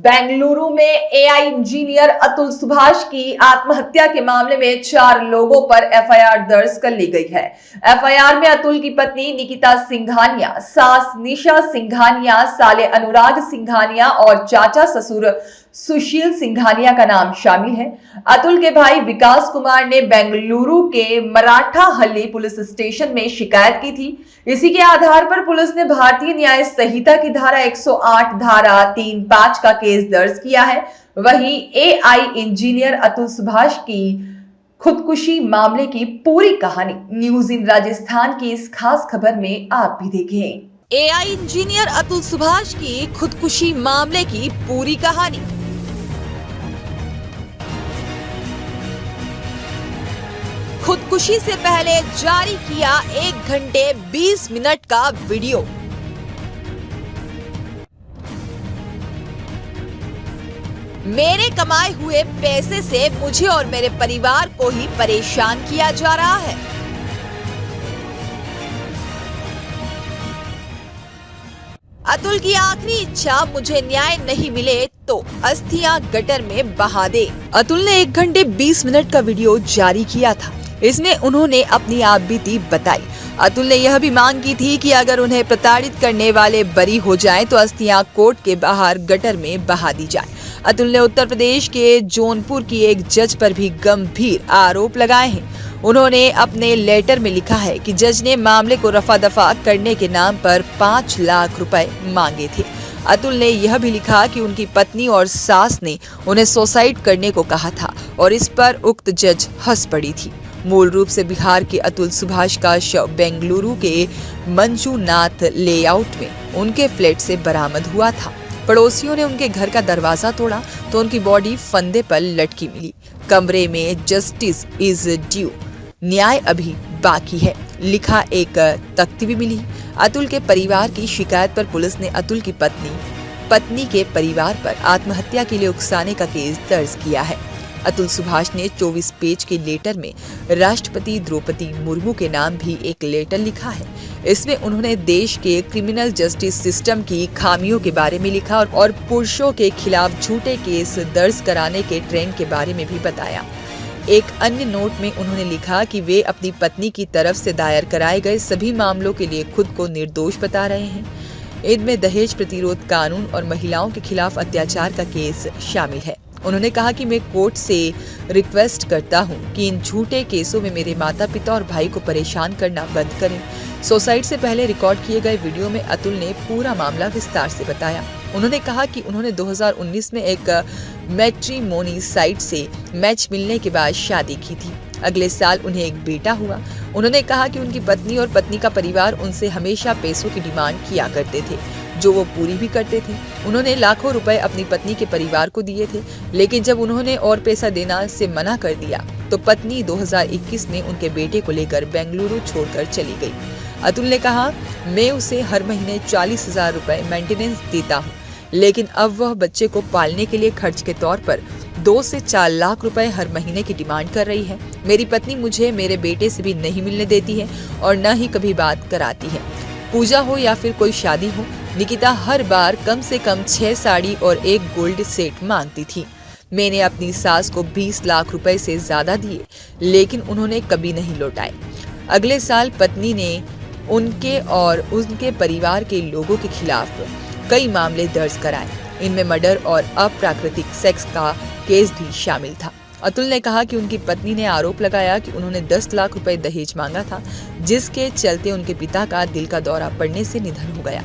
बेंगलुरु में AI engineer Atul Subhash की आत्महत्या के मामले में 4 लोगों पर एफआईआर दर्ज कर ली गई है। एफआईआर में अतुल की पत्नी निकिता सिंघानिया, सास निशा सिंघानिया, साले अनुराग सिंघानिया और चाचा ससुर सुशील सिंघानिया का नाम शामिल है। अतुल के भाई विकास कुमार ने बेंगलुरु के मराठा हल्ली पुलिस स्टेशन में शिकायत की थी। इसी के आधार पर पुलिस ने भारतीय न्याय संहिता की धारा 108 धारा 3(5) का केस दर्ज किया है। वहीं एआई इंजीनियर अतुल सुभाष की खुदकुशी मामले की पूरी कहानी न्यूज इन राजस्थान की इस खास खबर में आप भी देखें। एआई इंजीनियर अतुल सुभाष की खुदकुशी मामले की पूरी कहानी। खुदकुशी से पहले जारी किया 1 घंटे 20 मिनट का वीडियो। मेरे कमाए हुए पैसे से मुझे और मेरे परिवार को ही परेशान किया जा रहा है। अतुल की आखिरी इच्छा, मुझे न्याय नहीं मिले तो अस्थियां गटर में बहा दे। अतुल ने 1 घंटे 20 मिनट का वीडियो जारी किया था। इसमें उन्होंने अपनी आपबीती बताई। अतुल ने यह भी मांग की थी कि अगर उन्हें प्रताड़ित करने वाले बरी हो जाएं तो अस्थियां कोर्ट के बाहर गटर में बहा दी जाए। अतुल ने उत्तर प्रदेश के जौनपुर की एक जज पर भी गंभीर आरोप लगाए हैं। उन्होंने अपने लेटर में लिखा है कि जज ने मामले को रफा दफा करने के नाम पर 5 लाख रुपए मांगे थे। अतुल ने यह भी लिखा कि उनकी पत्नी और सास ने उन्हें सुसाइड करने को कहा था और इस पर उक्त जज हंस पड़ी थी। मूल रूप से बिहार के अतुल सुभाष का शव बेंगलुरु के मंजूनाथ लेआउट में उनके फ्लैट से बरामद हुआ था। पड़ोसियों ने उनके घर का दरवाजा तोड़ा तो उनकी बॉडी फंदे पर लटकी मिली। कमरे में जस्टिस इज ड्यू, न्याय अभी बाकी है, लिखा एक तख्ती भी मिली। अतुल के परिवार की शिकायत पर पुलिस ने अतुल की पत्नी के परिवार पर आत्महत्या के लिए उकसाने का केस दर्ज किया है। अतुल सुभाष ने 24 पेज के लेटर में राष्ट्रपति द्रौपदी मुर्मू के नाम भी एक लेटर लिखा है। इसमें उन्होंने देश के क्रिमिनल जस्टिस सिस्टम की खामियों के बारे में लिखा और पुरुषों के खिलाफ झूठे केस दर्ज कराने के ट्रेंड के बारे में भी बताया। एक अन्य नोट में उन्होंने लिखा कि वे अपनी पत्नी की तरफ से दायर कराए गए सभी मामलों के लिए खुद को निर्दोष बता रहे हैं। इनमें दहेज प्रतिरोध कानून और महिलाओं के खिलाफ अत्याचार का केस शामिल है। उन्होंने कहा कि मैं कोर्ट से रिक्वेस्ट करता हूं कि इन झूठे केसों में मेरे माता पिता और भाई को परेशान करना बंद करें। सुसाइड से पहले रिकॉर्ड किए गए वीडियो में अतुल ने पूरा मामला विस्तार से बताया। उन्होंने कहा कि उन्होंने 2019 में एक मैट्रिमोनी साइट से मैच मिलने के बाद शादी की थी। अगले साल उन्हें एक बेटा हुआ। उन्होंने कहा कि उनकी पत्नी और पत्नी का परिवार उनसे हमेशा पैसों की डिमांड किया करते थे, जो वो पूरी भी करते थे। उन्होंने लाखों रुपए अपनी पत्नी के परिवार को दिए थे, लेकिन जब उन्होंने और पैसा देना से मना कर दिया तो पत्नी 2021 में उनके बेटे को लेकर बेंगलुरु छोड़कर चली गई। अतुल ने कहा, मैं उसे हर महीने 40,000 रुपए मेंटेनेंस देता हूँ, लेकिन अब वह बच्चे को पालने के लिए खर्च के तौर पर 2 से 4 लाख रुपए हर महीने की डिमांड कर रही है। मेरी पत्नी मुझे मेरे बेटे से भी नहीं मिलने देती है और न ही कभी बात कराती है। पूजा हो या फिर कोई शादी हो, निकिता हर बार कम से कम 6 साड़ी और 1 गोल्ड सेट मांगती थी। मैंने अपनी सास को 20 लाख रुपए से ज्यादा दिए, लेकिन उन्होंने कभी नहीं लौटाए। अगले साल पत्नी ने उनके और उनके परिवार के लोगों के खिलाफ कई मामले दर्ज कराए। इनमें मर्डर और अप्राकृतिक सेक्स का केस भी शामिल था। अतुल ने कहा कि उनकी पत्नी ने आरोप लगाया कि उन्होंने 10 लाख रुपए दहेज मांगा था, जिसके चलते उनके पिता का दिल का दौरा पड़ने से निधन हो गया।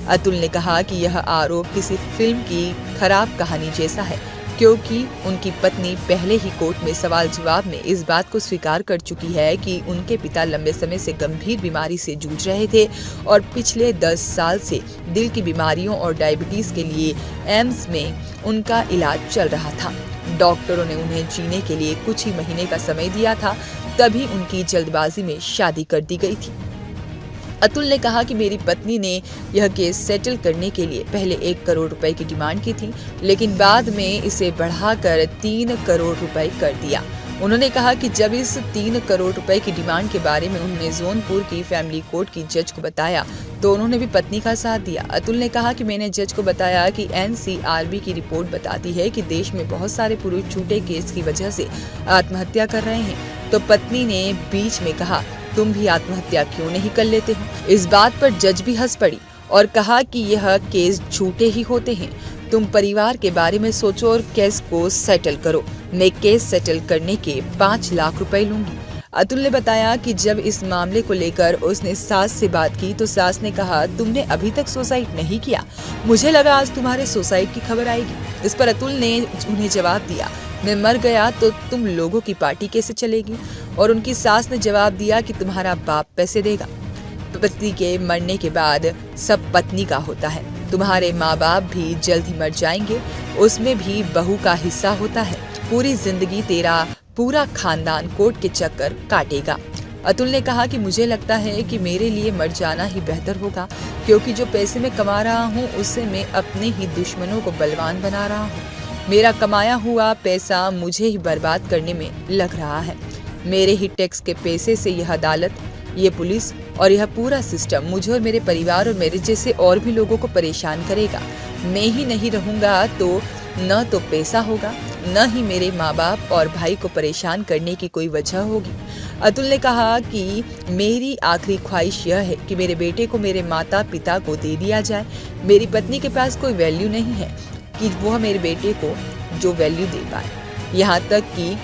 अतुल ने कहा कि यह आरोप किसी फिल्म की खराब कहानी जैसा है, क्योंकि उनकी पत्नी पहले ही कोर्ट में सवाल जवाब में इस बात को स्वीकार कर चुकी है कि उनके पिता लंबे समय से गंभीर बीमारी से जूझ रहे थे और पिछले 10 साल से दिल की बीमारियों और डायबिटीज के लिए एम्स में उनका इलाज चल रहा था। डॉक्टरों ने उन्हें जीने के लिए कुछ ही महीने का समय दिया था, तभी उनकी जल्दबाजी में शादी कर दी गई थी। अतुल ने कहा कि मेरी पत्नी ने यह केस सेटल करने के लिए पहले 1 करोड़ रुपए की डिमांड की थी, लेकिन बाद में इसे बढ़ाकर 3 करोड़ रुपए कर दिया। उन्होंने कहा कि जब इस 3 करोड़ रुपए की डिमांड के बारे में उन्होंने जौनपुर की फैमिली कोर्ट की जज को बताया तो उन्होंने भी पत्नी का साथ दिया। अतुल ने कहा कि मैंने जज को बताया कि NCRB की रिपोर्ट बताती है कि देश में बहुत सारे पुरुष झूठे केस की वजह से आत्महत्या कर रहे हैं। तो पत्नी ने बीच में कहा, तुम भी आत्महत्या क्यों नहीं कर लेते हो? इस बात पर जज भी हंस पड़ी और कहा कि यह केस झूठे ही होते हैं। तुम परिवार के बारे में सोचो और केस को सेटल करो। मैं केस सेटल करने के 5 लाख रुपए लूंगी। अतुल ने बताया कि जब इस मामले को लेकर उसने सास से बात की तो सास ने कहा, तुमने अभी तक सुसाइड नहीं किया, मुझे लगा आज तुम्हारे सुसाइड की खबर आएगी। इस पर अतुल ने उन्हें जवाब दिया, मैं मर गया तो तुम लोगों की पार्टी कैसे चलेगी? और उनकी सास ने जवाब दिया कि तुम्हारा बाप पैसे देगा। पति के मरने के बाद सब पत्नी का होता है, तुम्हारे माँ बाप भी जल्द ही मर जाएंगे, उसमें भी बहू का हिस्सा होता है। पूरी जिंदगी तेरा पूरा खानदान कोर्ट के चक्कर काटेगा। अतुल ने कहा कि मुझे लगता है कि मेरे लिए मर जाना ही बेहतर होगा, क्योंकि जो पैसे मैं कमा रहा हूँ उससे मैं अपने ही दुश्मनों को बलवान बना रहा हूँ। मेरा कमाया हुआ पैसा मुझे ही बर्बाद करने में लग रहा है। मेरे ही टैक्स के पैसे से यह अदालत, ये पुलिस और यह पूरा सिस्टम मुझे और मेरे परिवार और मेरे जैसे और भी लोगों को परेशान करेगा। मैं ही नहीं रहूँगा तो न तो पैसा होगा, न ही मेरे माँ बाप और भाई को परेशान करने की कोई वजह होगी। अतुल ने कहा कि मेरी आखिरी ख्वाहिश यह है कि मेरे बेटे को मेरे माता पिता को दे दिया जाए। मेरी पत्नी के पास कोई वैल्यू नहीं है कि वह मेरे बेटे को जो वैल्यू दे पाए, यहाँ तक कि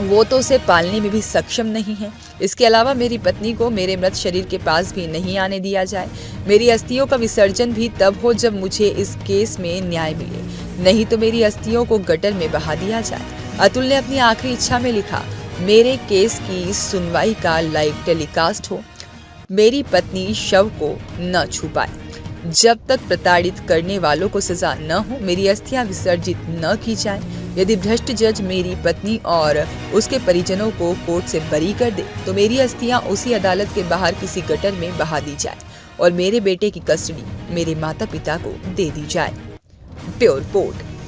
वो तो उसे पालने में भी सक्षम नहीं है। इसके अलावा मेरी पत्नी को मेरे मृत शरीर के पास भी नहीं आने दिया जाए। मेरी अस्थियों का विसर्जन भी तब हो जब मुझे इस केस में न्याय मिले, नहीं तो मेरी अस्थियों को गटर में बहा दिया जाए। अतुल ने अपनी आखिरी इच्छा में लिखा, मेरे केस की सुनवाई का लाइव टेलीकास्ट हो, मेरी पत्नी शव को न छू पाए, जब तक प्रताड़ित करने वालों को सजा न हो, मेरी अस्थियां विसर्जित न की जाए। यदि भ्रष्ट जज मेरी पत्नी और उसके परिजनों को कोर्ट से बरी कर दे तो मेरी अस्थियां उसी अदालत के बाहर किसी गटर में बहा दी जाए और मेरे बेटे की कस्टडी मेरे माता पिता को दे दी जाए। Bureau report.